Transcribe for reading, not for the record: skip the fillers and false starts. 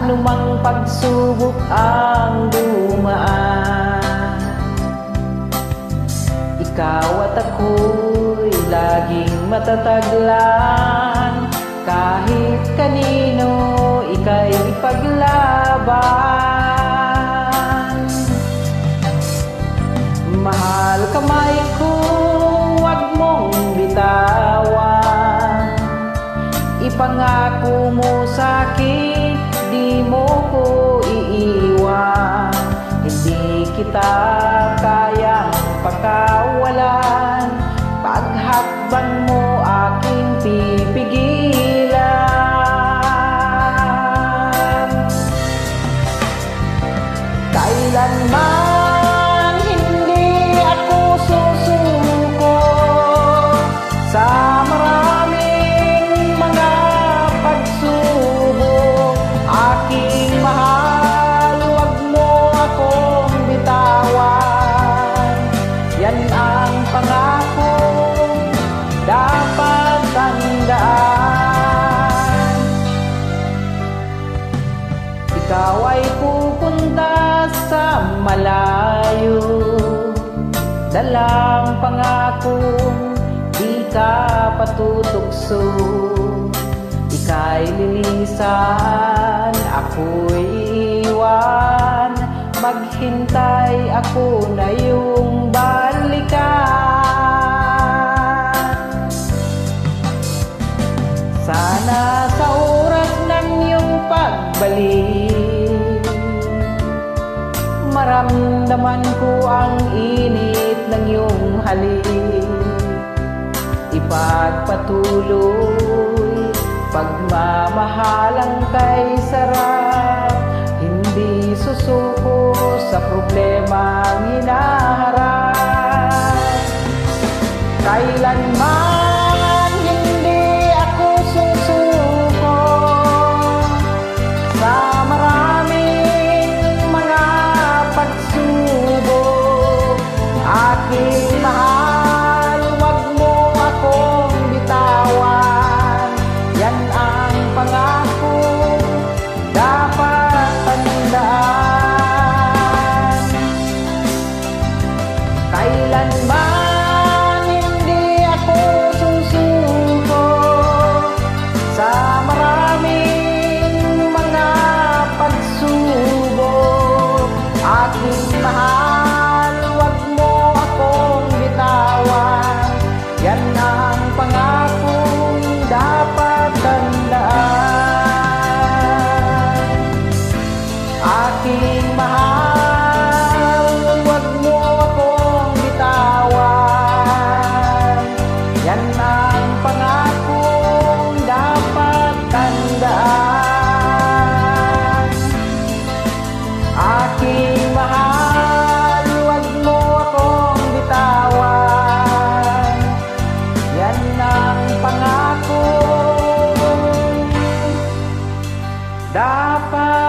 anumang pagsubok ang dumaan. Ikaw at ako'y laging matataglan, kahit kanino ika'y ipaglaban. Mahal kamay ko, huwag mong bitawan. Ipangako mo sa'kin, di mo ko iiwan. Hindi kita kayang pakawalan, paghakbang mo aking pipigilan. Kailanman hindi ako susuko sa maraming mga pagsubok. Aking mahal, huwag mo akong bitawan. Yan ang pangako dapat tandaan. Ikaw ay pupunta sa malayo, dalang pangakong di ka patutukso. Ika'y lilisan, ako'y iwan, maghintay ako na iyong balikan. Sana sa oras ng iyong pagbalik, maramdaman ko ang init ng iyong halik. Ipagpatuloy pagmamahalang kay sarap, hindi susuko sa problemang hinaharap. Kailanman hindi ako susuko sa maraming mga pagsubok. Aking mahal, huwag mo akong bitawan. Yan ang pangako dapat tandaan. Kailanman hindi ako susuko sa maraming mga pagsubok. Aking mahal, huwag mo akong bitawan. Yan ang pangako dapat tandaan. Aking mahal, huwag mo akong bitawan. Yan ang pangako dapat tandaan. Aking mahal, huwag mo akong bitawan. Yan ang pangako dapat